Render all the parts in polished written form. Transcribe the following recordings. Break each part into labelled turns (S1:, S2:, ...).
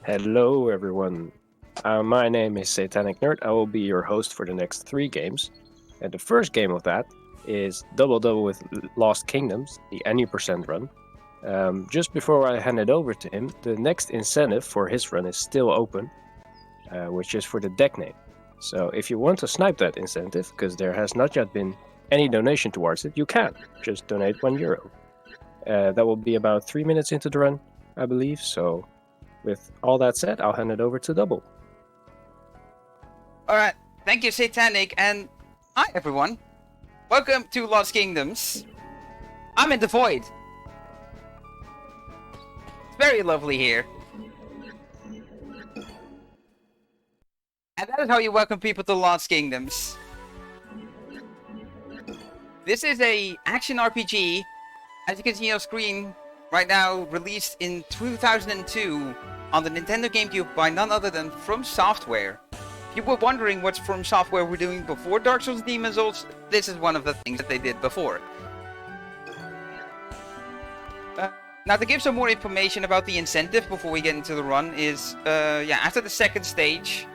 S1: Hello, everyone. My name is Satanic Nerd. I will be your host for the next 3 games. And the first game of that is DoubleDubbel with Lost Kingdoms, the any percent run. Just before I hand it over to him, the next incentive for his run is still open, which is for the deck name. So if you want to snipe that incentive, because there has not yet been any donation towards it, you can. Just donate €1. That will be about 3 minutes into the run, I believe. So with all that said, I'll hand it over to Double.
S2: Alright, thank you, Satanic, and hi, everyone. Welcome to Lost Kingdoms. I'm in the void. It's very lovely here. And that is how you welcome people to Lost Kingdoms. This is a action RPG, as you can see on screen right now, released in 2002 on the Nintendo GameCube by none other than From Software. If you were wondering what From Software were doing before Dark Souls and Demon's Souls, this is one of the things that they did before. Now, to give some more information about the incentive before we get into the run is, after the second stage,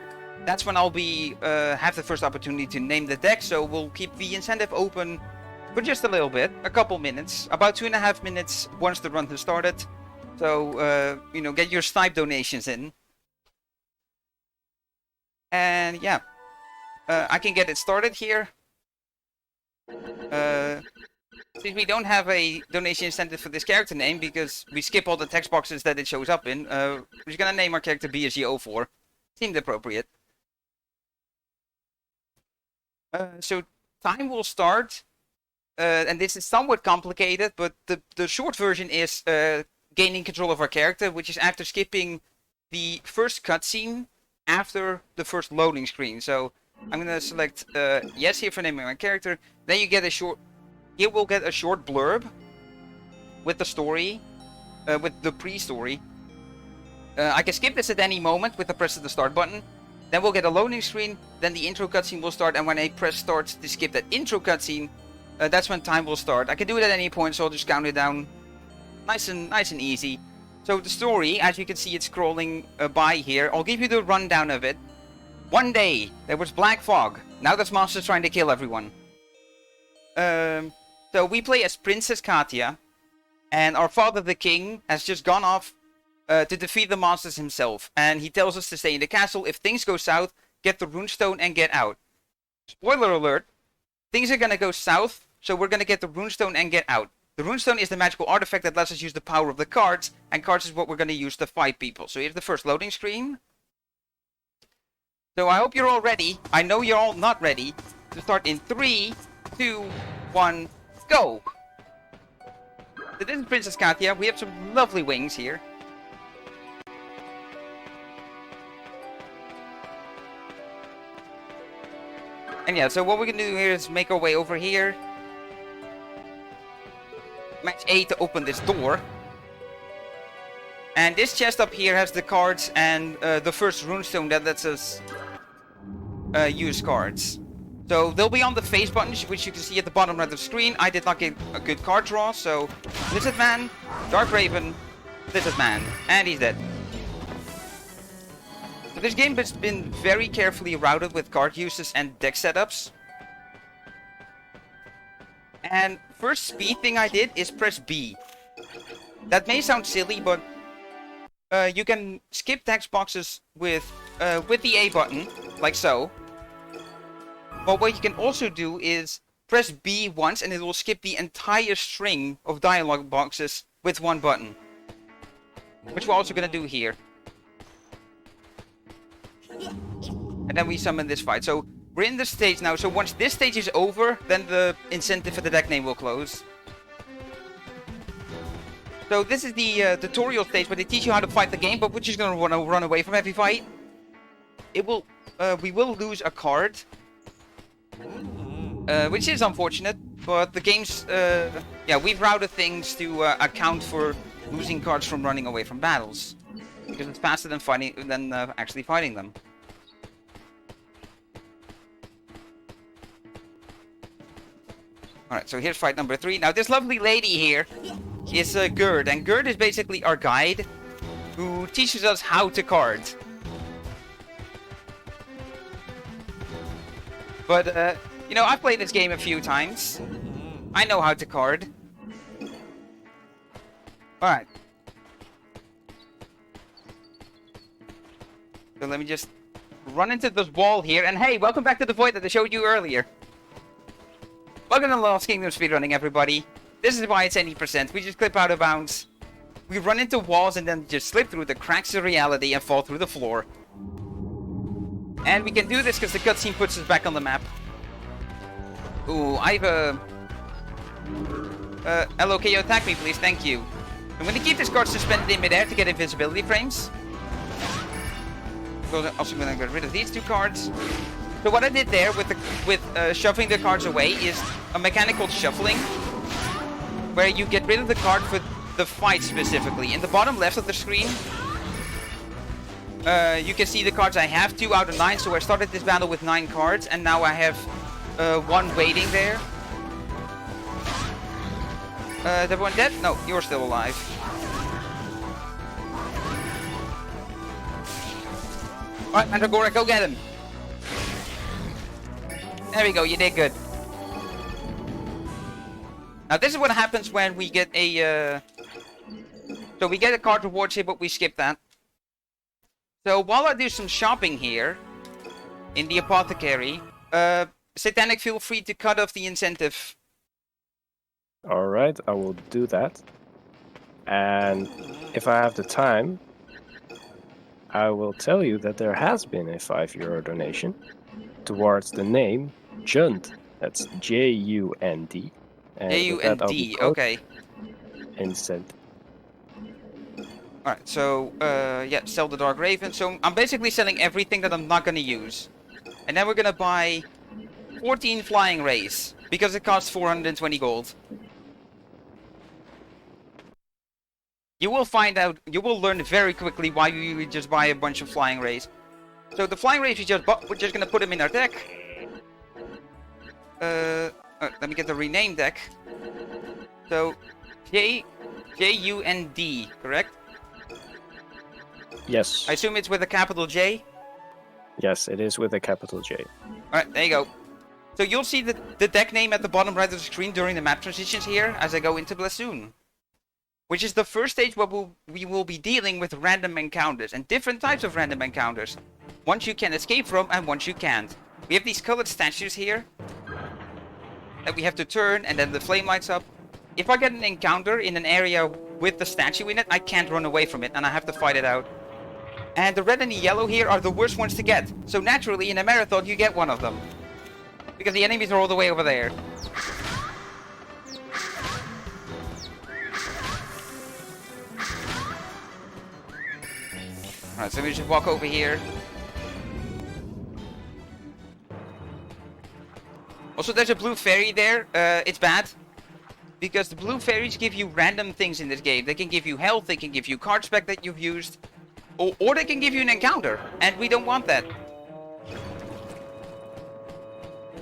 S2: that's when I'll be have the first opportunity to name the deck. So we'll keep the incentive open for just a little bit, a couple minutes, about 2.5 minutes once the run has started. So get your snipe donations in. And yeah, I can get it started here. Since we don't have a donation incentive for this character name, because we skip all the text boxes that it shows up in, we're just gonna name our character BSG04. Seemed appropriate. So time will start, and this is somewhat complicated, but the short version is gaining control of our character, which is after skipping the first cutscene after the first loading screen. So I'm gonna select yes here for naming my character. Then you get a short. Here we'll get a short blurb with the story, with the pre-story. I can skip this at any moment with the press of the start button. Then we'll get a loading screen. Then the intro cutscene will start, and when I press start to skip that intro cutscene, that's when time will start. I can do it at any point, so I'll just count it down, nice and easy. So the story, as you can see, it's scrolling by here. I'll give you the rundown of it. One day there was black fog. Now there's monsters trying to kill everyone. So we play as Princess Katia, and our father, the king, has just gone off to defeat the monsters himself. And he tells us to stay in the castle. If things go south, get the Runestone and get out. Spoiler alert, things are gonna go south, so we're gonna get the Runestone and get out. The Runestone is the magical artifact that lets us use the power of the cards, and cards is what we're gonna use to fight people. So here's the first loading screen. So I hope you're all ready. I know you're all not ready. To start in 3, 2, 1, go! So this is Princess Katia. We have some lovely wings here. And yeah, so what we're gonna do here is make our way over here. Match A to open this door. And this chest up here has the cards and the first runestone that lets us use cards. So they'll be on the face buttons, which you can see at the bottom right of the screen. I did not get a good card draw, so Lizard Man, Dark Raven, Lizard Man, and he's dead. So this game has been very carefully routed with card uses and deck setups. And first speed thing I did is press B. That may sound silly, but you can skip text boxes with the A button, like so. But what you can also do is press B once and it will skip the entire string of dialogue boxes with one button. Which we're also going to do here. And then we summon this fight. So we're in this stage now. So once this stage is over, then the incentive for the deck name will close. So this is the tutorial stage where they teach you how to fight the game, but we're just going to run away from every fight. We will lose a card. Which is unfortunate, but the game's, we've routed things to account for losing cards from running away from battles. Because it's faster than actually fighting them. Alright, so here's fight number 3. Now this lovely lady here is Gerd, and Gerd is basically our guide. who teaches us how to card. But, you know, I've played this game a few times. I know how to card. Alright. So let me just run into this wall here. And hey, welcome back to the void that I showed you earlier. Welcome to Lost Kingdom speedrunning, everybody. This is why it's 80%. We just clip out of bounds. We run into walls and then just slip through the cracks of reality and fall through the floor. And we can do this because the cutscene puts us back on the map. Ooh, I've LOKO, attack me please, thank you. I'm gonna keep this card suspended in midair to get invisibility frames. So I'm also gonna get rid of these two cards. So what I did there with shoving the cards away is a mechanical shuffling, where you get rid of the card for the fight specifically. In the bottom left of the screen, you can see the cards I have, 2 out of 9. So I started this battle with 9 cards, and now I have 1 waiting there. Is everyone dead? No, you're still alive. Alright, Mandragora, go get him. There we go, you did good. Now this is what happens when we get a... So we get a card rewards here, but we skip that. So while I do some shopping here, in the apothecary, Satanic, feel free to cut off the incentive.
S1: Alright, I will do that. And if I have the time, I will tell you that there has been a €5 donation towards the name Jund. That's J-U-N-D.
S2: J-U-N-D, okay.
S1: Instant.
S2: Alright, so, yeah, sell the Dark Raven. So I'm basically selling everything that I'm not gonna use. And then we're gonna buy 14 Flying Rays, because it costs 420 gold. You will find out, you will learn very quickly why you would just buy a bunch of Flying Rays. So the Flying Rays we just bought, we're just gonna put them in our deck. Let me get the rename deck. So, J-U-N-D, correct?
S1: Yes.
S2: I assume it's with a capital J?
S1: Yes, it is with a capital J.
S2: Alright, there you go. So you'll see the deck name at the bottom right of the screen during the map transitions here as I go into Blasoon. Which is the first stage where we will be dealing with random encounters, and different types of random encounters. Ones you can escape from and ones you can't. We have these colored statues here that we have to turn, and then the flame lights up. If I get an encounter in an area with the statue in it, I can't run away from it, and I have to fight it out. And the red and the yellow here are the worst ones to get. So naturally, in a marathon, you get one of them. Because the enemies are all the way over there. Alright, so we just walk over here. Also, there's a blue fairy there. It's bad. Because the blue fairies give you random things in this game. They can give you health, they can give you card spec that you've used. Or they can give you an encounter. And we don't want that.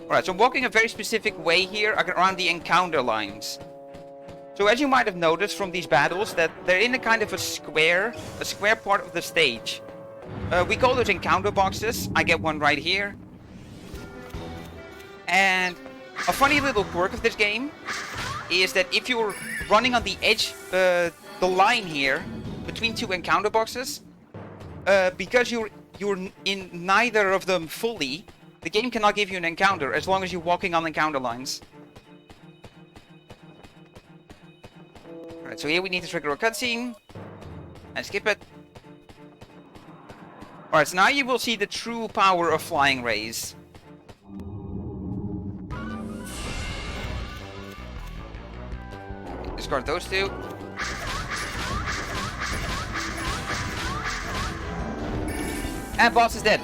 S2: Alright, so I'm walking a very specific way here around the encounter lines. So as you might have noticed from these battles, that they're in a kind of a square part of the stage. We call those encounter boxes. I get one right here. And a funny little quirk of this game is that if you're running on the edge, the line here between 2 encounter boxes, because you're in neither of them fully, the game cannot give you an encounter as long as you're walking on encounter lines. Alright, so here we need to trigger a cutscene. And skip it. Alright, so now you will see the true power of Flying Rays. Discard those 2. And boss is dead.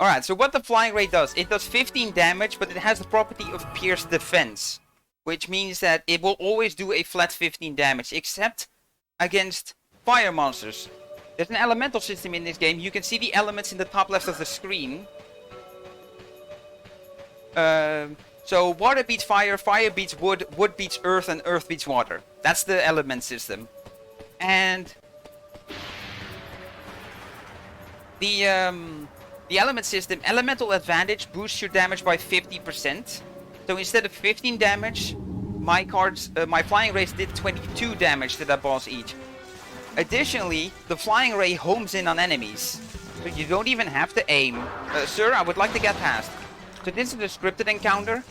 S2: Alright, so what the Flying Ray does, it does 15 damage, but it has the property of Pierce Defense. Which means that it will always do a flat 15 damage, except against fire monsters. There's an elemental system in this game. You can see the elements in the top left of the screen. So water beats fire, fire beats wood, wood beats earth, and earth beats water. That's the element system. And the element system, elemental advantage boosts your damage by 50%. So instead of 15 damage, my flying rays did 22 damage to that boss each. Additionally, the flying ray homes in on enemies, so you don't even have to aim. Sir, I would like to get past. So this is a scripted encounter.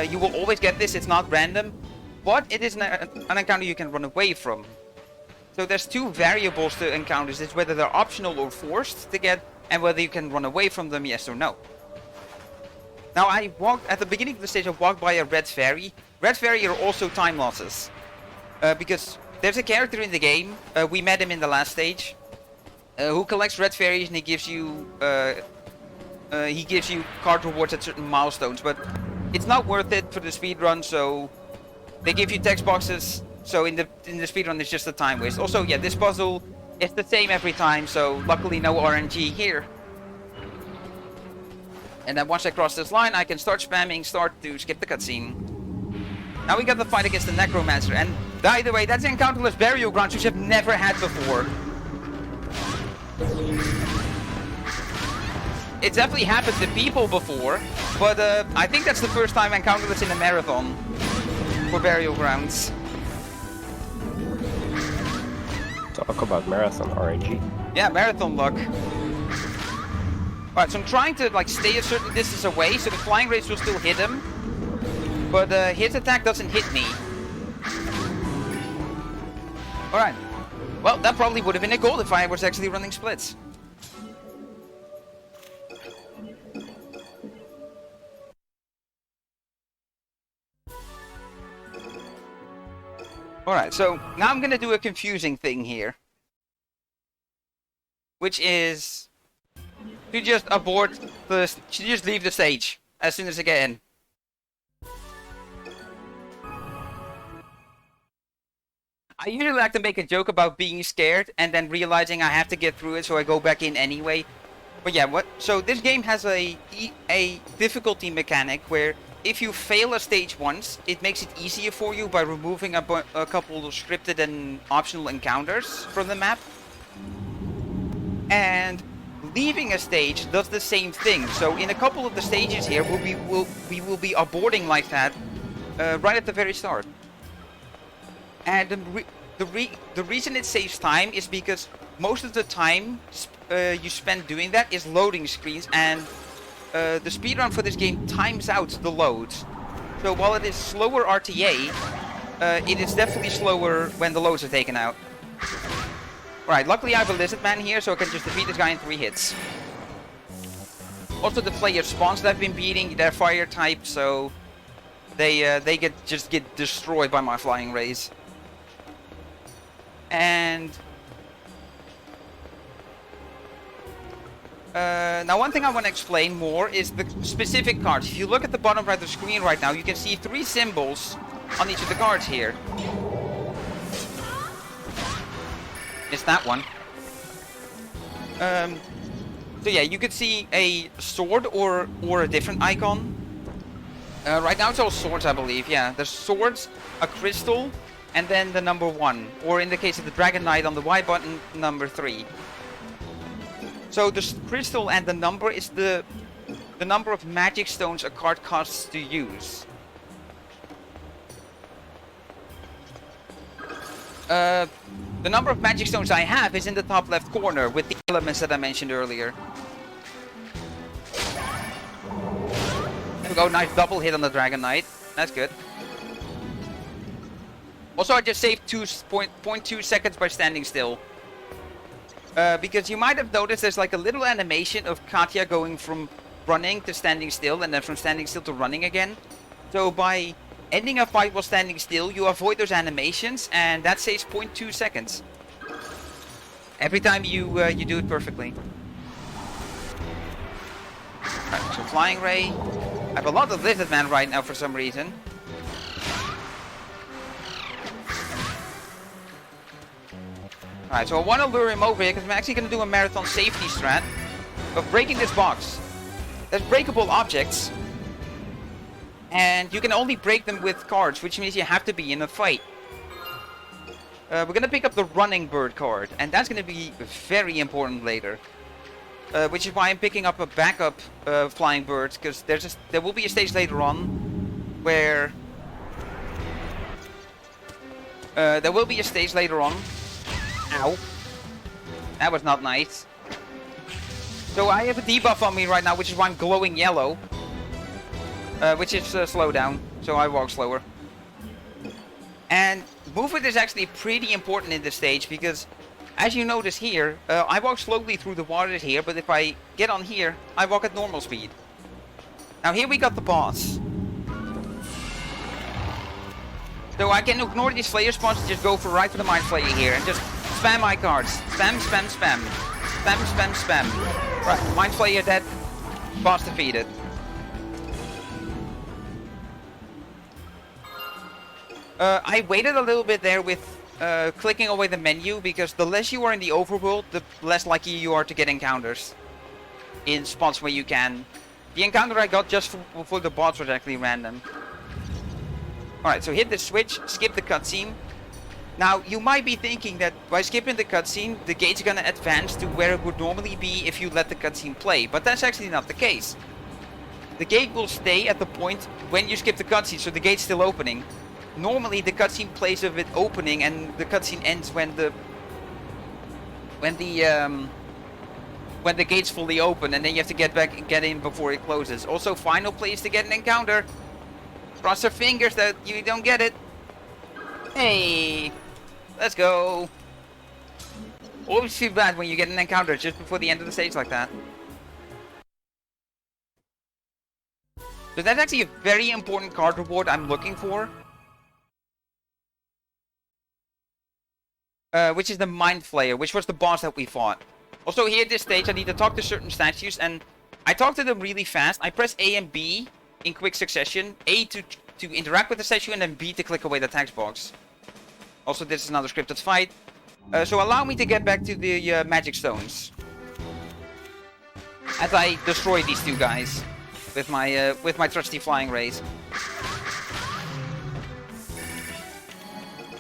S2: You will always get this, it's not random, but it is an encounter you can run away from. So there's two variables to encounters, it's whether they're optional or forced to get, and whether you can run away from them, yes or no. Now at the beginning of the stage I walked by a red fairy. Red fairy are also time losses. Because there's a character in the game, we met him in the last stage, who collects red fairies and he gives you card rewards at certain milestones, but it's not worth it for the speedrun, so they give you text boxes, so in the speedrun it's just a time waste. Also, yeah, this puzzle is the same every time, so luckily no RNG here. And then once I cross this line, I can start spamming start to skip the cutscene. Now we got the fight against the Necromancer, and by the way, that's encounterless burial grounds which I've never had before. It's definitely happened to people before, but I think that's the first time I encountered this in a marathon for burial grounds.
S1: Talk about marathon RNG.
S2: Yeah, marathon luck. Alright, so I'm trying to like stay a certain distance away, so the flying rays will still hit him, but his attack doesn't hit me. Alright, well that probably would have been a goal if I was actually running splits. Alright, so now I'm gonna do a confusing thing here. Which is to just just leave the stage as soon as I get in. I usually like to make a joke about being scared and then realizing I have to get through it, so I go back in anyway. But yeah, so this game has a difficulty mechanic where if you fail a stage once, it makes it easier for you by removing a couple of scripted and optional encounters from the map. And leaving a stage does the same thing. So in a couple of the stages here, we will be aborting like that right at the very start. And the reason it saves time is because most of the time you spend doing that is loading screens, and the speedrun for this game times out the loads. So while it is slower RTA, it is definitely slower when the loads are taken out. Alright, luckily I have a lizard man here, so I can just defeat this guy in 3 hits. Also the player spawns that I've been beating, they're fire type, so they get destroyed by my flying rays. And now one thing I want to explain more is the specific cards. If you look at the bottom right of the screen right now, you can see 3 symbols on each of the cards here. Missed that one. So yeah, you could see a sword or a different icon. Right now it's all swords, I believe. Yeah, there's swords, a crystal, and then the number 1. Or in the case of the Dragon Knight on the Y button, number 3. So the crystal and the number is the number of magic stones a card costs to use. The number of magic stones I have is in the top left corner with the elements that I mentioned earlier. There we go, nice double hit on the Dragon Knight. That's good. Also, I just saved 2.2 seconds by standing still. Because you might have noticed there's like a little animation of Katya going from running to standing still, and then from standing still to running again. So by ending a fight while standing still, you avoid those animations, and that saves 0.2 seconds. Every time you do it perfectly. Right, so Flying Ray. I have a lot of Lizard Man right now for some reason. Alright, so I want to lure him over here because I'm actually going to do a marathon safety strat of breaking this box. There's breakable objects. And you can only break them with cards, which means you have to be in a fight. We're gonna pick up the running bird card, and that's gonna be very important later. Which is why I'm picking up a backup flying bird, because there will be a stage later on where Ow. That was not nice. So I have a debuff on me right now, which is why I'm glowing yellow. Which is slow down, so I walk slower. And movement is actually pretty important in this stage, because as you notice here, I walk slowly through the water here, but if I get on here, I walk at normal speed. Now here we got the boss. So I can ignore these Slayer spawns and just go right for the Mind Flayer here, and just spam my cards. Spam, spam, spam. Spam, spam, spam. Right, Mind Flayer dead. Boss defeated. I waited a little bit there with clicking away the menu, because the less you are in the overworld, the less likely you are to get encounters in spots where you can. The encounter I got just for the boss was actually random. Alright, so hit the switch, skip the cutscene. Now, you might be thinking that by skipping the cutscene, the gate's gonna advance to where it would normally be if you let the cutscene play, but that's actually not the case. The gate will stay at the point when you skip the cutscene, so the gate's still opening. Normally, the cutscene plays of it opening, and the cutscene ends when the gate's fully open, and then you have to get back and get in before it closes. Also, final plays to get an encounter. Cross your fingers that you don't get it. Hey, let's go. Always feel bad when you get an encounter just before the end of the stage like that. So that's actually a very important card reward I'm looking for. Which is the Mind Flayer, which was the boss that we fought. Also here at this stage I need to talk to certain statues, and I talk to them really fast. I press A and B in quick succession. A to interact with the statue, and then B to click away the text box. Also, this is another scripted fight. So allow me to get back to the magic stones. As I destroy these two guys with my trusty flying rays.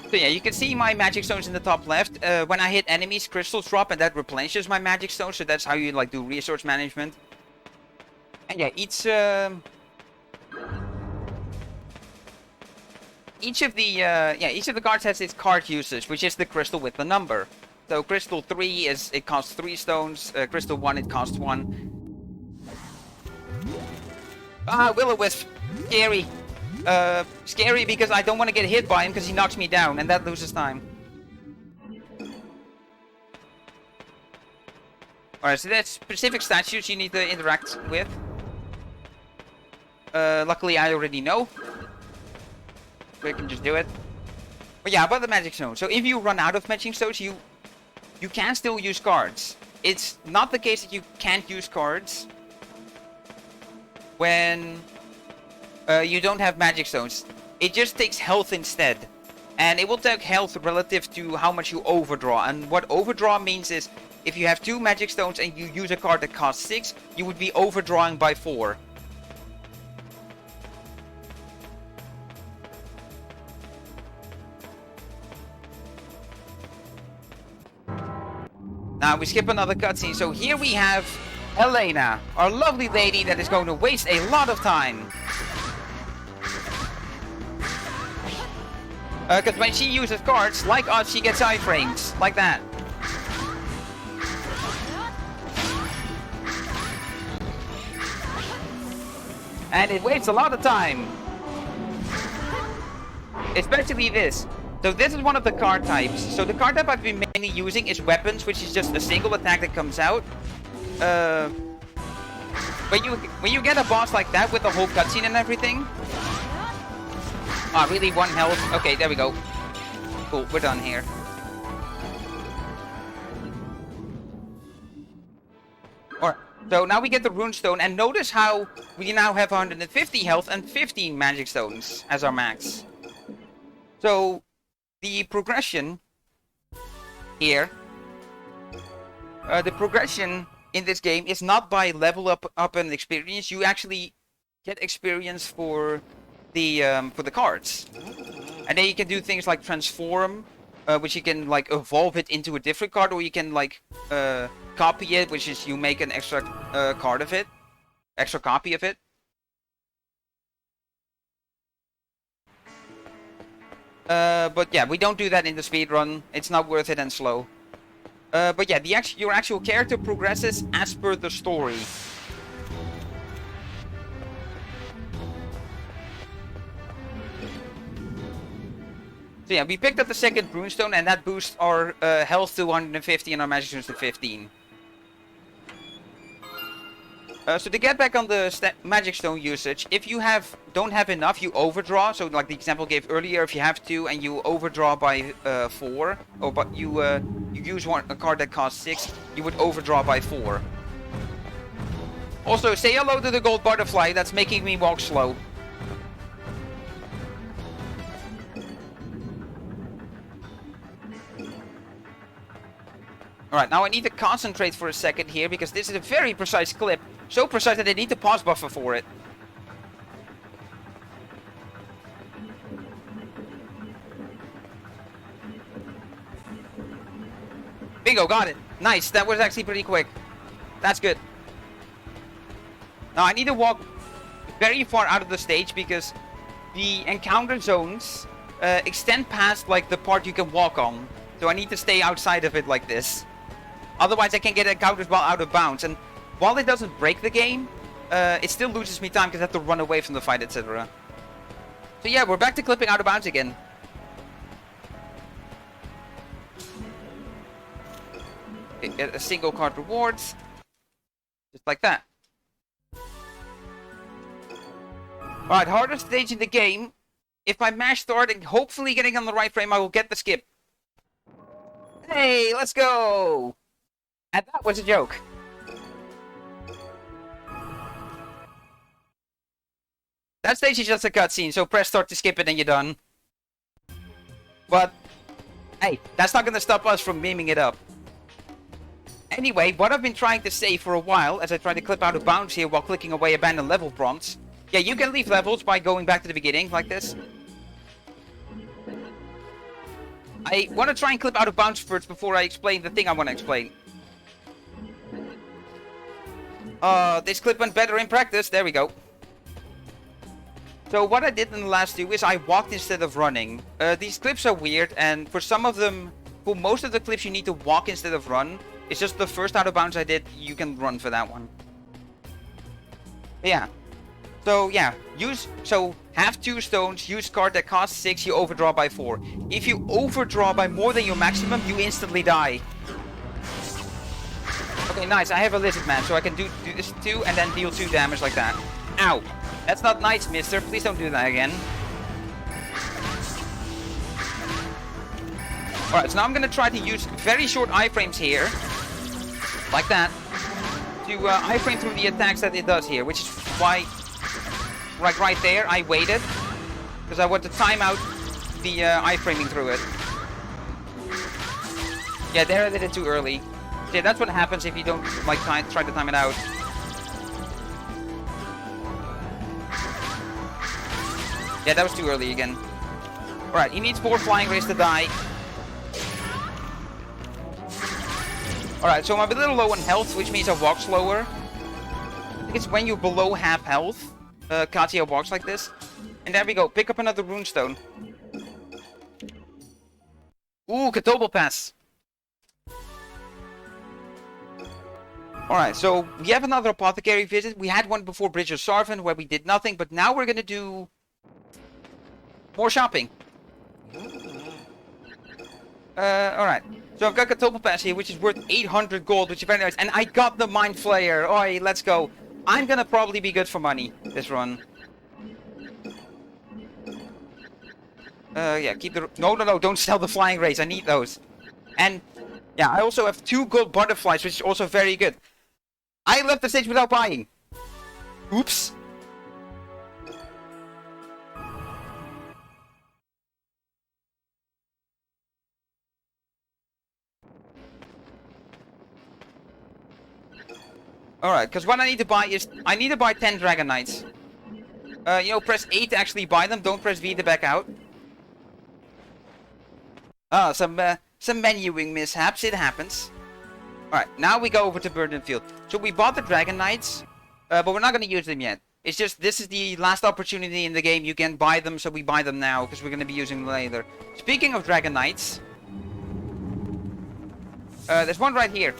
S2: So yeah, you can see my magic stones in the top left. When I hit enemies, crystals drop, and that replenishes my magic stones. So that's how you like do resource management. And yeah, each of the cards has its card usage, which is the crystal with the number. So crystal 3 it costs 3 stones. Crystal 1 it costs 1. Ah, Will-O-Wisp, scary. Scary because I don't want to get hit by him because he knocks me down, and that loses time. Alright, so that's specific statues you need to interact with. Luckily I already know. We can just do it. But yeah, about the magic stone. So if you run out of magic stones, you can still use cards. It's not the case that you can't use cards when you don't have magic stones. It just takes health instead. And it will take health relative to how much you overdraw. And what overdraw means is, if you have 2 magic stones and you use a card that costs 6, you would be overdrawing by 4. Now we skip another cutscene. So here we have Elena, our lovely lady that is going to waste a lot of time. Because when she uses cards, like us, she gets iframes. Like that. And it wastes a lot of time. Especially this. So this is one of the card types. So the card type I've been mainly using is weapons, which is just a single attack that comes out. When you get a boss like that with the whole cutscene and everything. Ah, really? 1 health? Okay, there we go. Cool, we're done here. Alright, so now we get the Runestone, and notice how we now have 150 health and 15 magic stones as our max. So, the progression here, the progression in this game is not by level up and experience. You actually get experience for for the cards. And then you can do things like transform, which you can like evolve it into a different card, or you can like copy it, which is you make an extra card of it, extra copy of it. But yeah, we don't do that in the speedrun. It's not worth it and slow. But yeah, your actual character progresses as per the story. So yeah, we picked up the second Runestone, and that boosts our health to 150 and our magic stones to 15. So to get back on the magic stone usage, if you don't have enough, you overdraw. So like the example I gave earlier, if you have 2 and you overdraw by 4, or but you use a card that costs 6, you would overdraw by 4. Also, say hello to the gold butterfly. That's making me walk slow. Alright, now I need to concentrate for a second here, because this is a very precise clip. So precise that I need the pause buffer for it. Bingo, got it. Nice, that was actually pretty quick. That's good. Now I need to walk very far out of the stage, because the encounter zones extend past like the part you can walk on. So I need to stay outside of it like this. Otherwise I can get encounters while out of bounds. And while it doesn't break the game, it still loses me time because I have to run away from the fight, etc. So yeah, we're back to clipping out of bounds again. Get a single card rewards. Just like that. Alright, hardest stage in the game. If I mash start and hopefully getting on the right frame, I will get the skip. Hey, let's go! And that was a joke. That stage is just a cutscene, so press start to skip it and you're done. But, hey, that's not gonna stop us from memeing it up. Anyway, what I've been trying to say for a while, as I try to clip out of bounds here while clicking away abandoned level prompts. Yeah, you can leave levels by going back to the beginning, like this. I want to try and clip out of bounds first before I explain the thing I want to explain. This clip went better in practice. There we go. So what I did in the last 2 is I walked instead of running. These clips are weird, and for some of them, for most of the clips you need to walk instead of run. It's just the first out of bounds I did, you can run for that one. Yeah. So yeah, have 2 stones, use card that costs 6, you overdraw by 4. If you overdraw by more than your maximum, you instantly die. Okay, nice, I have a lizard man, so I can do this too, and then deal 2 damage like that. Ow! That's not nice, mister, please don't do that again. Alright, so now I'm gonna try to use very short iframes here, like that, to iframe through the attacks that it does here, which is why, like right there, I waited, because I want to time out the iframing through it. Yeah, there I did it too early. Yeah, that's what happens if you don't like try to time it out. Yeah, that was too early again. Alright, he needs 4 flying rays to die. Alright, so I'm a little low on health, which means I walk slower. I think it's when you're below half health, Katia walks like this. And there we go, pick up another runestone. Ooh, Double Pass. Alright, so we have another apothecary visit. We had one before Bridge of Sarvin where we did nothing, but now we're gonna do more shopping. Alright. So I've got a Double Pass here, which is worth 800 gold, which is very nice. And I got the Mind Flayer. Oi, let's go. I'm gonna probably be good for money this run. Yeah, keep the... No, don't sell the flying rays. I need those. And, yeah, I also have 2 gold butterflies, which is also very good. I left the stage without buying. Oops. Alright, because what I need to buy is... I need to buy 10 Dragon Knights. You know, press A to actually buy them. Don't press V to back out. Ah, some menuing mishaps. It happens. Alright, now we go over to Burden Field. So we bought the Dragon Knights, but we're not going to use them yet. It's just, this is the last opportunity in the game. You can buy them, so we buy them now, because we're going to be using them later. Speaking of Dragon Knights, there's one right here.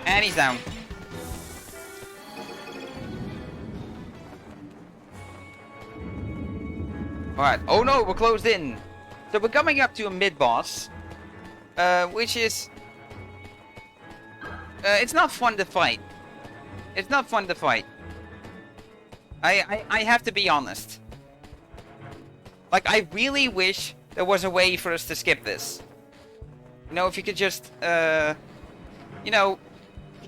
S2: And he's down. Alright, oh no, we're closed in. So we're coming up to a mid-boss, which is... it's not fun to fight. It's not fun to fight. I have to be honest. Like, I really wish there was a way for us to skip this. You know, if you could just, you know,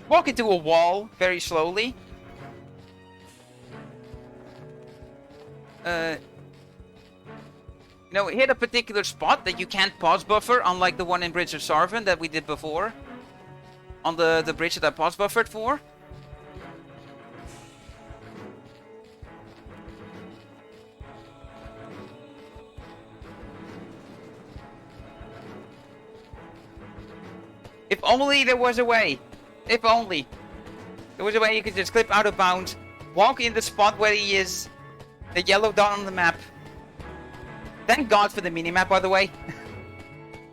S2: walk into a wall very slowly. You know, hit a particular spot that you can't pause buffer, unlike the one in Bridge of Sarvin that we did before. On the bridge that I pause buffered for. If only there was a way. If only. There was a way you could just clip out of bounds, walk in the spot where he is, the yellow dot on the map. Thank God for the minimap, by the way.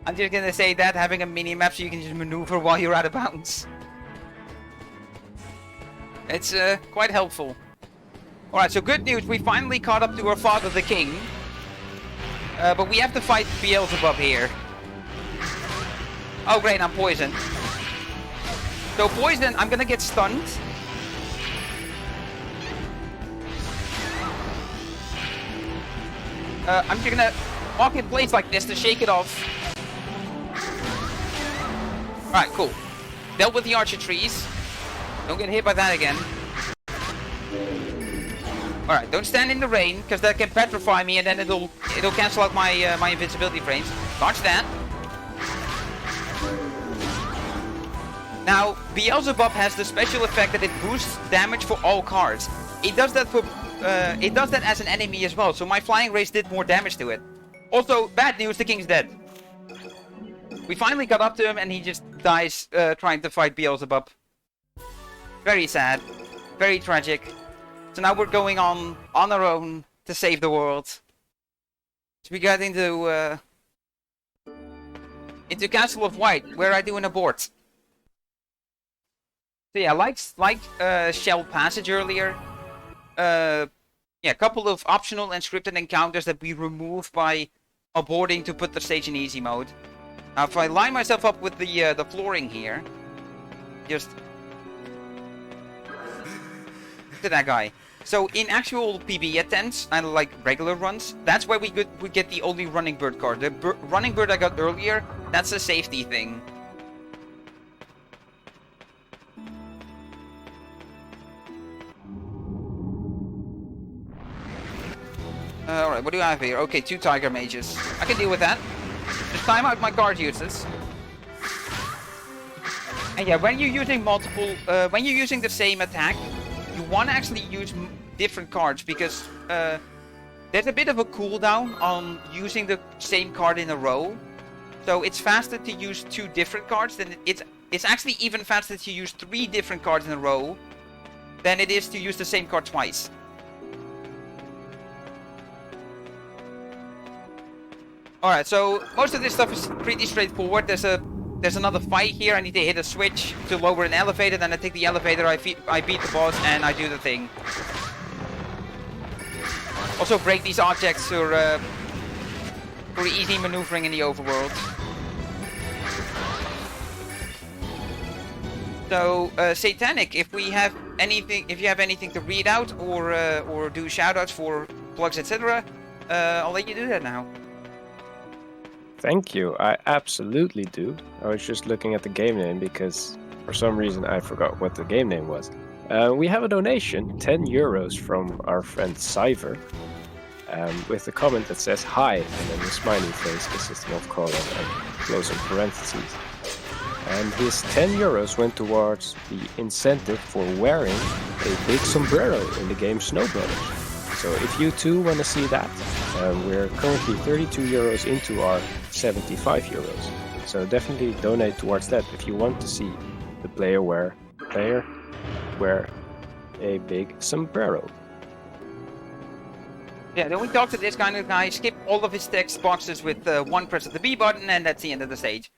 S2: I'm just gonna say that, having a minimap so you can just maneuver while you're out of bounds. It's quite helpful. Alright, so good news, we finally caught up to our father, the king. But we have to fight Beelzebub here. Oh great, I'm poisoned. So poison, I'm gonna get stunned. I'm just gonna walk in place like this to shake it off. Alright, cool. Dealt with the archer trees. Don't get hit by that again. Alright, don't stand in the rain, because that can petrify me and then it'll cancel out my my invincibility frames. Dodge that. Now, Beelzebub has the special effect that it boosts damage for all cards. It does that for it does that as an enemy as well, so my flying race did more damage to it. Also, bad news, the king's dead. We finally got up to him and he just dies trying to fight Beelzebub. Very sad. Very tragic. So now we're going on our own to save the world. So we got into Castle of White, where I do an abort. So yeah, like Shell Passage earlier, yeah, a couple of optional and scripted encounters that we remove by aborting to put the stage in easy mode. Now, if I line myself up with the flooring here, just look at that guy. So in actual PB attempts and like regular runs, that's where we get the only running bird card. The running bird I got earlier, that's a safety thing. Alright, what do I have here? Okay, 2 Tiger Mages. I can deal with that. Just time out my card uses. And yeah, when you're using when you're using the same attack, you want to actually use different cards, because there's a bit of a cooldown on using the same card in a row. So it's faster to use 2 different cards than it's actually even faster to use 3 different cards in a row than it is to use the same card twice. Alright, so most of this stuff is pretty straightforward. There's another fight here. I need to hit a switch to lower an elevator, then I take the elevator, I beat the boss, and I do the thing. Also break these objects for easy maneuvering in the overworld. So, Satanic, if you have anything to read out or do shoutouts for plugs, etc., I'll let you do that now.
S1: Thank you. I absolutely do. I was just looking at the game name because for some reason I forgot what the game name was. We have a donation, 10 euros from our friend Cyver, with a comment that says hi, and then the smiley face consisting of colon and closing parentheses. and his 10 euros went towards the incentive for wearing a big sombrero in the game Snow Brothers. So if you too want to see that, we're currently 32 euros into our 75 euros. So definitely donate towards that if you want to see the player wear a big sombrero.
S2: Yeah, then we talk to this kind of guy, skip all of his text boxes with one press of the B button, and that's the end of the stage.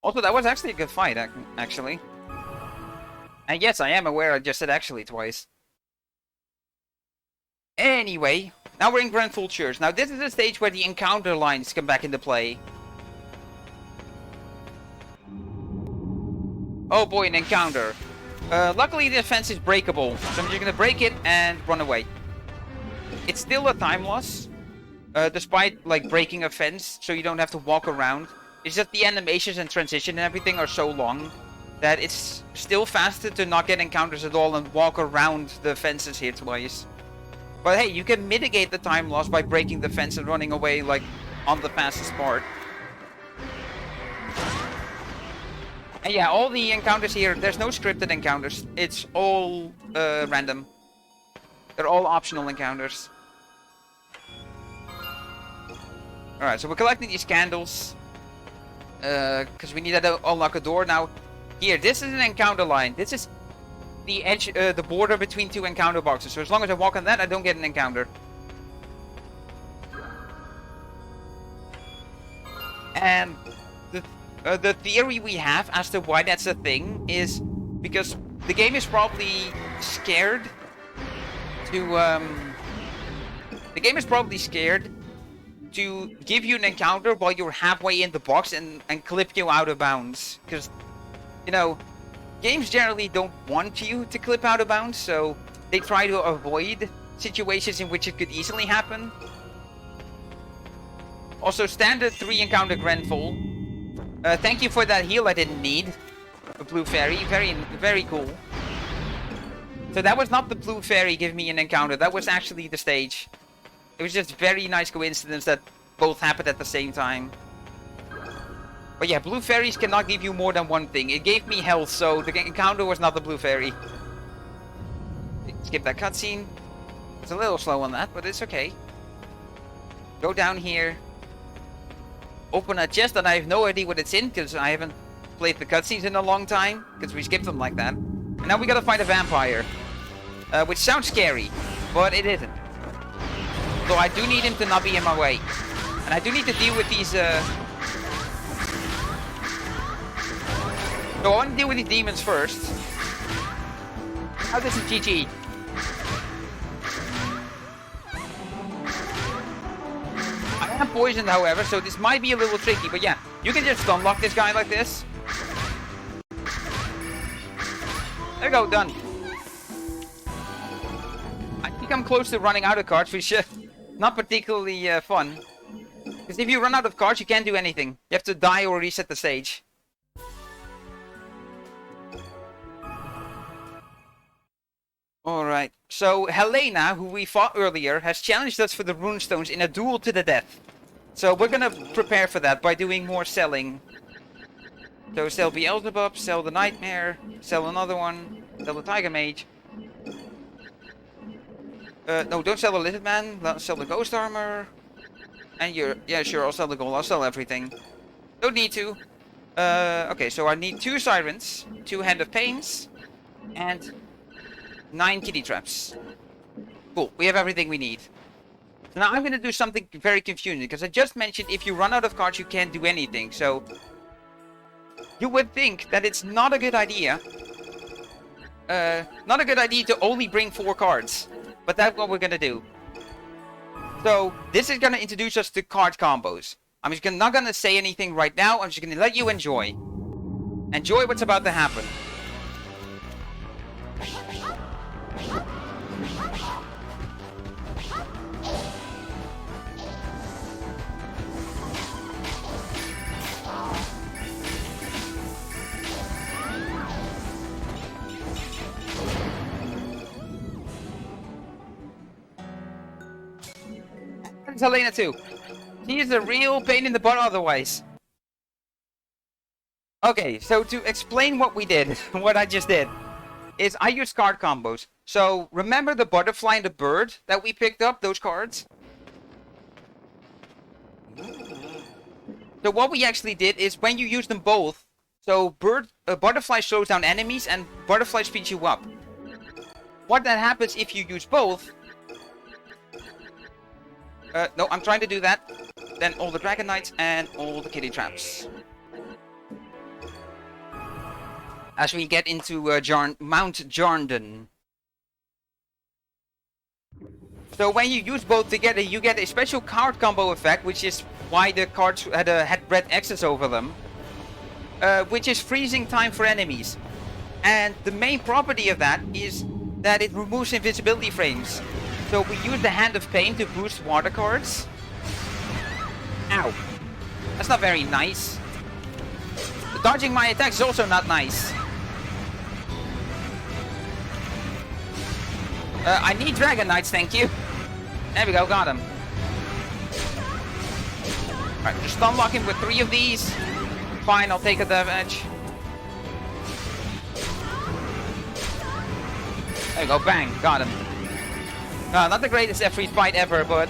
S2: Also, that was actually a good fight, actually. And yes, I am aware I just said actually twice. Anyway, now we're in Grand Vultures. Now this is the stage where the encounter lines come back into play. Oh boy, an encounter. Luckily the fence is breakable, so I'm just gonna break it and run away. It's still a time loss, despite like breaking a fence, so you don't have to walk around. It's just the animations and transition and everything are so long that it's still faster to not get encounters at all and walk around the fences here twice. But hey, you can mitigate the time loss by breaking the fence and running away like on the fastest part. And yeah, all the encounters here, there's no scripted encounters. It's all random. They're all optional encounters. Alright, so we're collecting these candles. Because we need to unlock a door. Now, here, this is an encounter line. This is the edge, the border between two encounter boxes. So as long as I walk on that, I don't get an encounter. And the theory we have as to why that's a thing is because the game is probably scared to give you an encounter while you're halfway in the box and clip you out of bounds. Because, you know, games generally don't want you to clip out of bounds, so they try to avoid situations in which it could easily happen. Also, standard 3 encounter Grenfell. Thank you for that heal I didn't need. A blue fairy, very cool. So that was not the blue fairy giving me an encounter, that was actually the stage. It was just very nice coincidence that both happened at the same time. But yeah, blue fairies cannot give you more than one thing. It gave me health, so the encounter was not the blue fairy. Skip that cutscene. It's a little slow on that, but it's okay. Go down here. Open a chest that I have no idea what it's in, because I haven't played the cutscenes in a long time, because we skipped them like that. And now we gotta fight a vampire. Which sounds scary, but it isn't. So I do need him to not be in my way. And I do need to deal with these, So I want to deal with these demons first. Oh, this is GG. I am poisoned, however, so this might be a little tricky. But yeah, you can just unlock this guy like this. There we go, done. I think I'm close to running out of cards, which is not particularly fun. Because if you run out of cards, you can't do anything. You have to die or reset the stage. Alright, so Helena, who we fought earlier, has challenged us for the Runestones in a duel to the death. So we're gonna prepare for that by doing more selling. So sell Beelzebub, sell the Nightmare, sell another one, sell the Tiger Mage. No, don't sell the Lizard Man, sell the Ghost Armor. And yeah, sure, I'll sell the gold, I'll sell everything. Don't need to. Okay, so I need 2 Sirens, 2 Hand of Pains, and 9 Kitty Traps. Cool, we have everything we need. So now I'm gonna do something very confusing, because I just mentioned if you run out of cards you can't do anything, so... You would think that it's not a good idea. Not a good idea to only bring 4 cards. But that's what we're gonna do. So, this is gonna introduce us to card combos. I'm just not gonna say anything right now, I'm just gonna let you enjoy. Enjoy what's about to happen. That's Helena too. She is a real pain in the butt otherwise. Okay, so to explain what we did, what I just did, is I used card combos. So remember the butterfly and the bird that we picked up, those cards? So what we actually did is when you use them both, so butterfly slows down enemies and butterfly speeds you up. What that happens if you use both... no, I'm trying to do that. Then all the Dragon Knights and all the Kitty Traps. As we get into Mount Jarndon. So when you use both together, you get a special card combo effect, which is why the cards had red X's over them. Which is freezing time for enemies. And the main property of that is that it removes invisibility frames. So we use the Hand of Pain to boost water cards. Ow. That's not very nice. Dodging my attacks is also not nice. I need Dragon Knights, thank you. There we go, got him. Alright, just stun lock him with 3 of these. Fine, I'll take a damage. There we go, bang, got him. Not the greatest F3 fight ever, but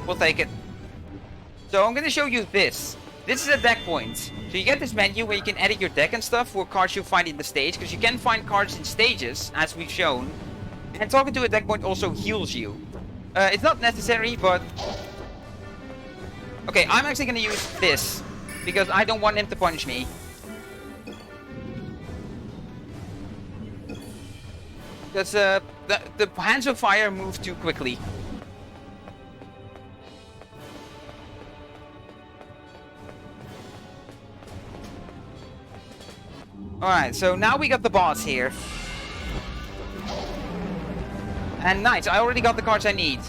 S2: we'll take it. So I'm gonna show you this. This is a deck point. So you get this menu where you can edit your deck and stuff for cards you find in the stage, because you can find cards in stages, as we've shown. And talking to a deck point also heals you. It's not necessary, but... Okay, I'm actually gonna use this, because I don't want him to punish me. Because the Hands of Fire move too quickly. Alright, so now we got the boss here. And nice, I already got the cards I need.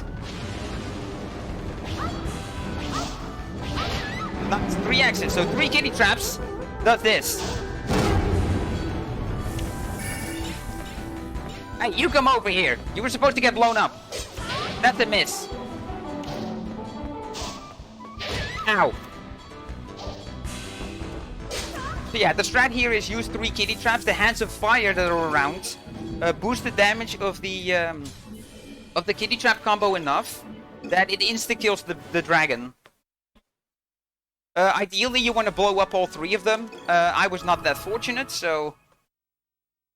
S2: That's 3 exits, so 3 Kitty Traps does this. Hey, you come over here. You were supposed to get blown up. That's a miss. Ow. So yeah, the strat here is use 3 Kitty Traps, the Hands of Fire that are around. Boost the damage of the Kitty Trap combo enough that it insta-kills the dragon. Ideally, you want to blow up all 3 of them. I was not that fortunate, so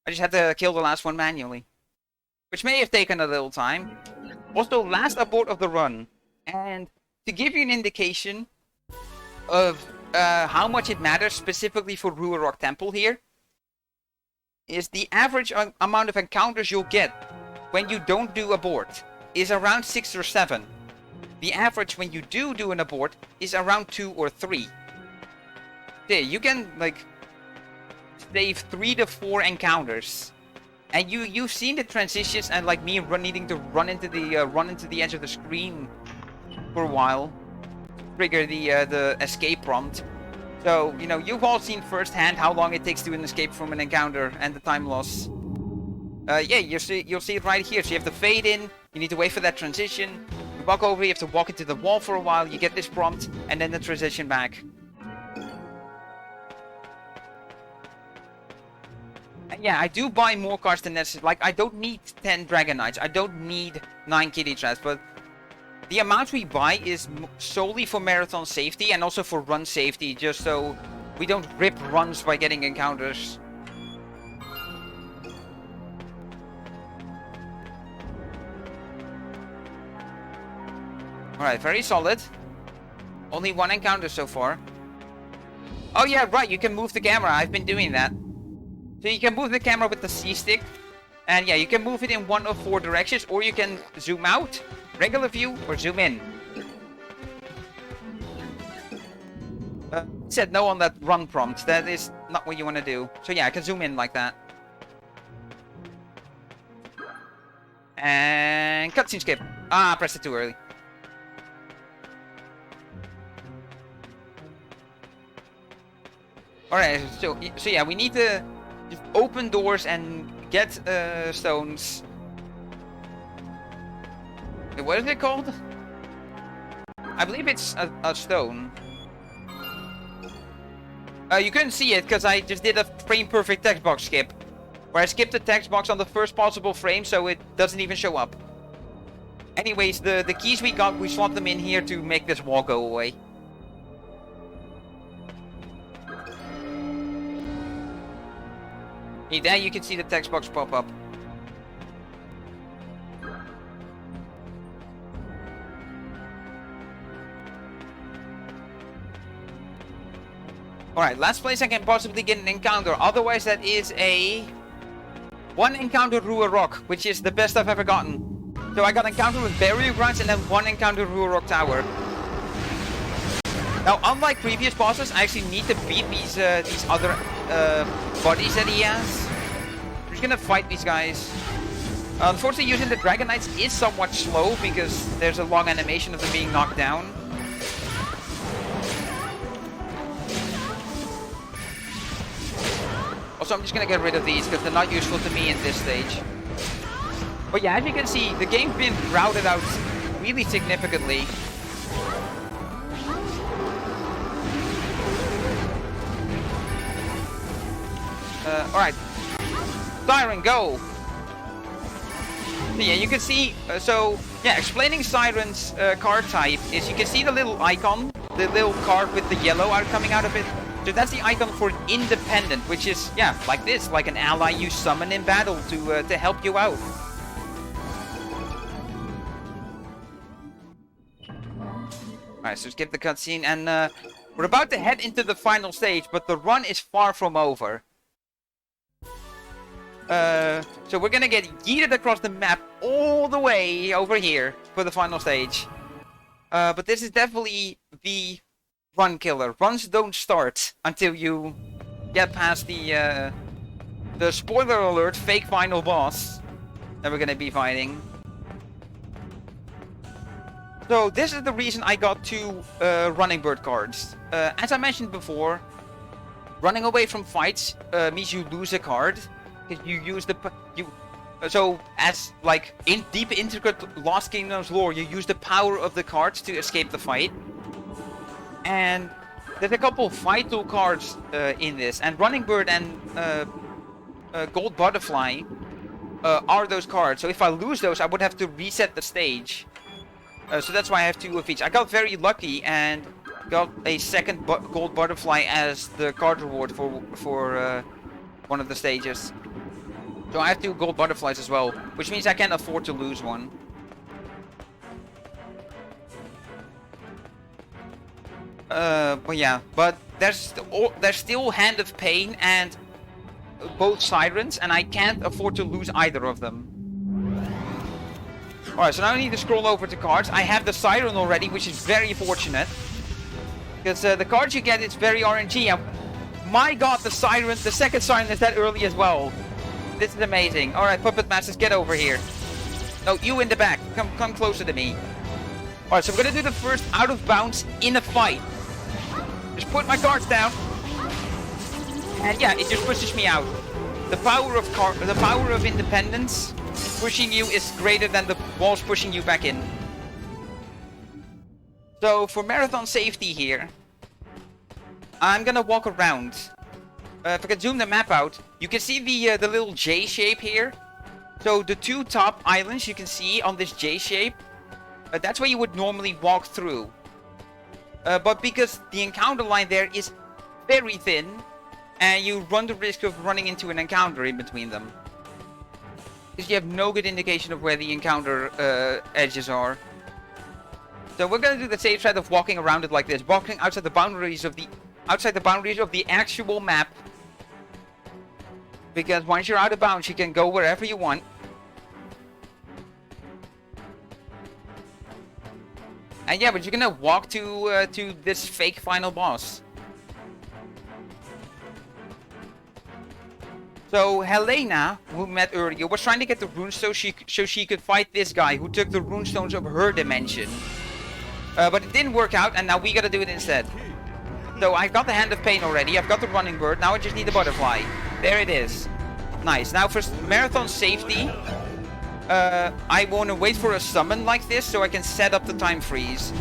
S2: I just had to kill the last one manually. Which may have taken a little time. Also, last abort of the run. And to give you an indication of how much it matters specifically for Ruarok Temple here, is the average amount of encounters you'll get when you don't do abort is around 6 or 7. The average when you do an abort is around 2 or 3. There, you can like save 3 to 4 encounters, and you've seen the transitions and like me needing to run into the edge of the screen for a while, trigger the escape prompt. So you know you've all seen firsthand how long it takes to escape from an encounter and the time loss. Yeah, you'll see it right here. So you have to fade in. You need to wait for that transition. You walk over. You have to walk into the wall for a while. You get this prompt, and then the transition back. And yeah, I do buy more cards than necessary. Like I don't need 10 Dragon Knights. I don't need 9 Kitty Traps, but the amount we buy is solely for marathon safety and also for run safety, just so we don't rip runs by getting encounters. Alright, very solid. Only 1 encounter so far. Oh yeah, right, you can move the camera. I've been doing that. So you can move the camera with the C stick. And yeah, you can move it in 1 of 4 directions, or you can zoom out, regular view, or zoom in. It said no on that run prompt. That is not what you want to do. So yeah, I can zoom in like that. And cutscene skip. Ah, I pressed it too early. Alright, so yeah, we need to just open doors and get stones. What is it called? I believe it's a stone. You couldn't see it because I just did a frame perfect text box skip. Where I skipped the text box on the first possible frame so it doesn't even show up. Anyways, the keys we got, we slot them in here to make this wall go away. There you can see the text box pop up. Alright, last place I can possibly get an encounter. Otherwise that is a... 1 encounter Ruhr Rock, which is the best I've ever gotten. So I got encounter with Burial Grounds and then 1 encounter Ruhr Rock Tower. Now, unlike previous bosses, I actually need to beat these other bodies that he has. I'm just gonna fight these guys. Unfortunately, using the Dragon Knights is somewhat slow because there's a long animation of them being knocked down. Also, I'm just gonna get rid of these because they're not useful to me in this stage. But yeah, as you can see, the game's been routed out really significantly. Alright. Siren, go! So yeah, you can see, explaining Siren's card type is you can see the little icon, the little card with the yellow coming out of it. So that's the icon for independent, which is, yeah, like this, like an ally you summon in battle to help you out. Alright, so skip the cutscene, and we're about to head into the final stage, but the run is far from over. So we're gonna get yeeted across the map all the way over here for the final stage. But this is definitely the run killer. Runs don't start until you get past the spoiler alert fake final boss that we're gonna be fighting. So this is the reason I got 2 running bird cards. As I mentioned before, running away from fights means you lose a card. Because you use the... So, as, like, in deep intricate Lost Kingdoms lore, you use the power of the cards to escape the fight. And there's a couple fight tool cards in this. And Running Bird and Gold Butterfly are those cards. So if I lose those, I would have to reset the stage. So that's why I have 2 of each. I got very lucky and got a second Gold Butterfly as the card reward for one of the stages. So I have 2 gold butterflies as well, which means I can't afford to lose one. But yeah, but there's still Hand of Pain and both Sirens, and I can't afford to lose either of them. Alright, so now I need to scroll over to cards. I have the Siren already, which is very fortunate. Because the cards you get, it's very RNG. And my god, the Siren, the second Siren is that early as well. This is amazing. Alright, Puppet Masters, get over here. No, you in the back. Come closer to me. Alright, so we're gonna do the first out of bounds in a fight. Just put my cards down. And yeah, it just pushes me out. The power of independence pushing you is greater than the walls pushing you back in. So for marathon safety here, I'm gonna walk around. If I can zoom the map out, you can see the little J shape here. So the 2 top islands you can see on this J shape, that's where you would normally walk through. But because the encounter line there is very thin, and you run the risk of running into an encounter in between them. Because you have no good indication of where the encounter edges are. So we're gonna do the safe side of walking around it like this, walking outside the boundaries of the actual map. Because once you're out of bounds, you can go wherever you want. And yeah, but you're gonna walk to this fake final boss. So Helena, who we met earlier, was trying to get the Runestone so she could fight this guy who took the Runestones of her dimension. But it didn't work out, and now we gotta do it instead. So I got the Hand of Pain already, I've got the Running Bird, now I just need the Butterfly. There it is. Nice. Now for marathon safety, I want to wait for a summon like this so I can set up the time freeze.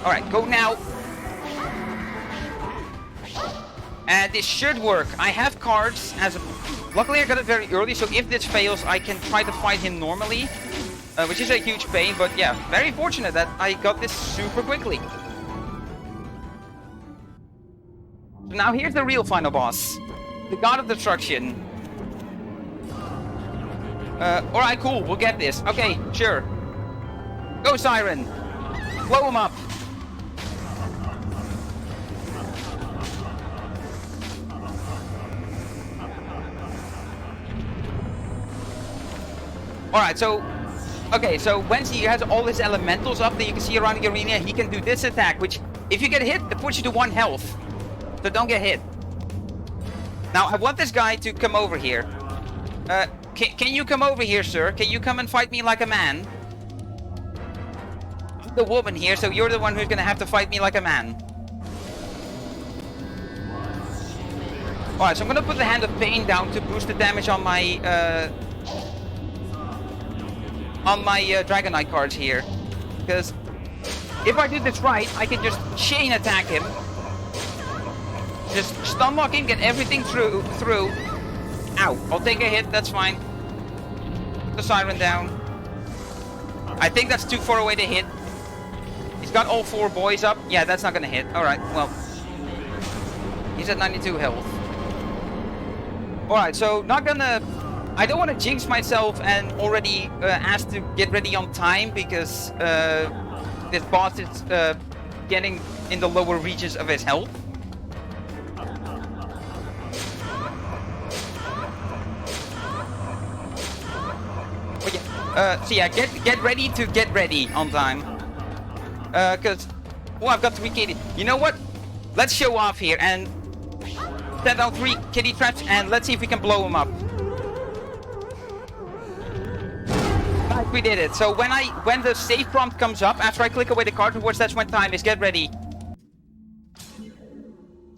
S2: Alright, go now. And this should work. I have cards as... Luckily I got it very early, so if this fails, I can try to fight him normally. Which is a huge pain, but yeah, very fortunate that I got this super quickly. So now here's the real final boss. The God of Destruction. Alright, cool, we'll get this. Okay, sure. Go, Siren. Blow him up. Alright, so... Okay, so once he has all his elementals up that you can see around the arena, he can do this attack, which, if you get hit, it puts you to 1 health. So don't get hit. Now, I want this guy to come over here. Can you come over here, sir? Can you come and fight me like a man? I'm the woman here, so you're the one who's gonna have to fight me like a man. Alright, so I'm gonna put the Hand of Pain down to boost the damage on my, Dragon Knight cards here. Because if I do this right, I can just chain attack him. Just stun lock him, get everything through. Ow, I'll take a hit, that's fine. Put the Siren down. I think that's too far away to hit. He's got all 4 boys up. Yeah, that's not gonna hit. Alright, well. He's at 92 health. Alright, so not gonna... I don't want to jinx myself and already ask to get ready on time because this boss is getting in the lower reaches of his health. But yeah, so yeah, get ready to get ready on time. Cause I've got 3 kitty. You know what? Let's show off here and set out 3 kitty traps and let's see if we can blow them up. We did it. So when the save prompt comes up after I click away the card rewards, that's when time is. Get ready.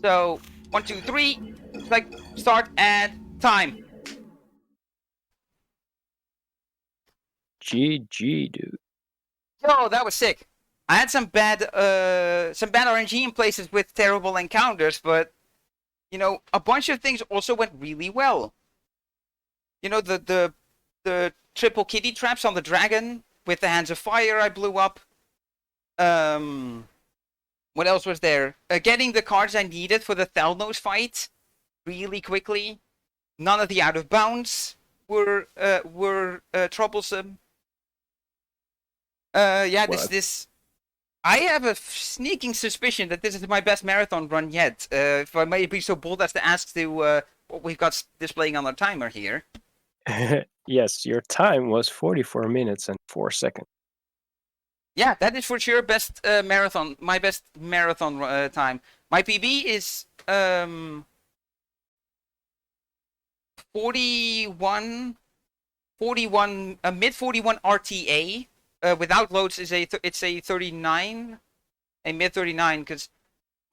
S2: So 1, 2, 3. Like start and time.
S1: GG, dude.
S2: Oh, that was sick. I had some bad RNG in places with terrible encounters, but you know, a bunch of things also went really well. You know, the triple kitty traps on the dragon with the Hands of Fire I blew up. What else was there? Getting the cards I needed for the Thalnos fight really quickly. None of the out of bounds were troublesome. Yeah, this. I have a sneaking suspicion that this is my best marathon run yet. If I may be so bold as to ask to what we've got displaying on our timer here.
S1: Yes, your time was 44 minutes and 4 seconds.
S2: Yeah, that is for sure best marathon. My best marathon time. My PB is 41, mid 41 RTA. Without loads is it's a 39, a mid 39 because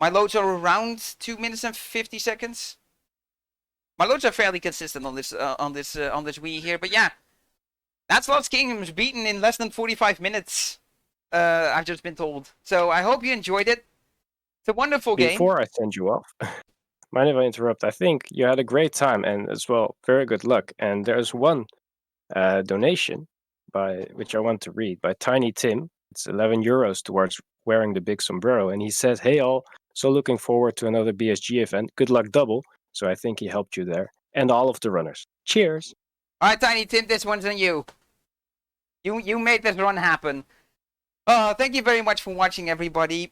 S2: my loads are around 2 minutes and 50 seconds. My loads are fairly consistent on this Wii here, but yeah, that's Lost Kingdoms beaten in less than 45 minutes. I've just been told. So I hope you enjoyed it. It's a wonderful game.
S1: Before I send you off, mind if I interrupt? I think you had a great time and as well very good luck. And there's one donation which I want to read by Tiny Tim. It's 11 euros towards wearing the big sombrero, and he says, "Hey all, so looking forward to another BSG event. Good luck, Double." So I think he helped you there. And all of the runners. Cheers.
S2: All right, Tiny Tim, this one's on you. You made this run happen. Thank you very much for watching, everybody.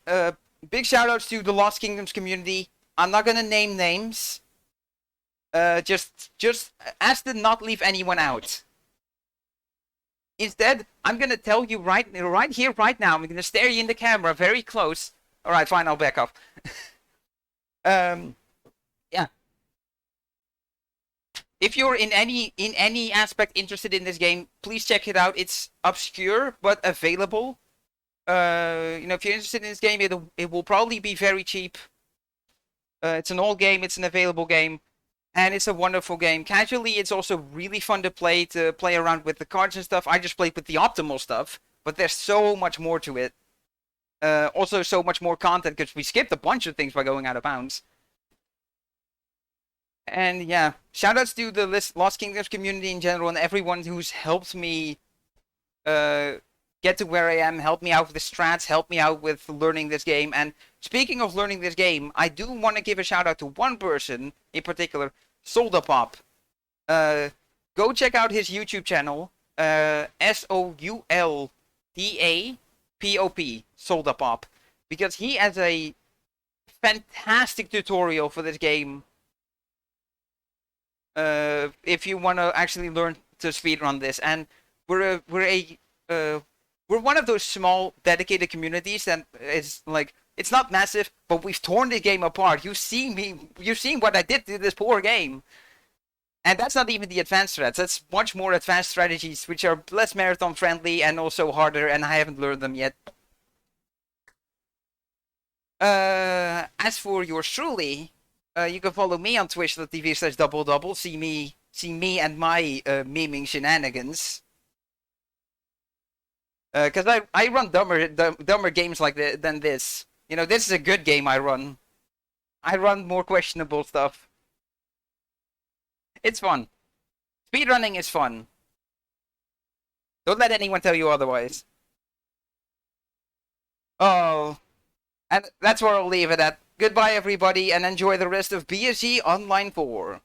S2: Big shout-outs to the Lost Kingdoms community. I'm not going to name names. Just ask to not leave anyone out. Instead, I'm going to tell you right here, right now. I'm going to stare you in the camera very close. All right, fine, I'll back off. Yeah. If you're in any aspect interested in this game, please check it out. It's obscure but available. You know, if you're interested in this game, it will probably be very cheap. It's an old game. It's an available game, and it's a wonderful game. Casually, it's also really fun to play around with the cards and stuff. I just played with the optimal stuff, but there's so much more to it. Also, so much more content because we skipped a bunch of things by going out of bounds. And yeah, shoutouts to the Lost Kingdoms community in general and everyone who's helped me get to where I am, helped me out with the strats, helped me out with learning this game. And speaking of learning this game, I do want to give a shout out to one person in particular, Soldapop. Go check out his YouTube channel, Soulda Pop, Soldapop, because he has a fantastic tutorial for this game. If you want to actually learn to speedrun this, and we're one of those small dedicated communities that is like, it's not massive, but we've torn the game apart. You've seen what I did to this poor game. And that's not even the advanced strats. That's much more advanced strategies, which are less marathon friendly and also harder, and I haven't learned them yet. As for yours truly, you can follow me on twitch.tv/DoubleDubbel. See me and my memeing shenanigans. Because I run dumber games like than this. You know, this is a good game I run. I run more questionable stuff. It's fun. Speedrunning is fun. Don't let anyone tell you otherwise. Oh, and that's where I'll leave it at. Goodbye, everybody, and enjoy the rest of BSG Online 4.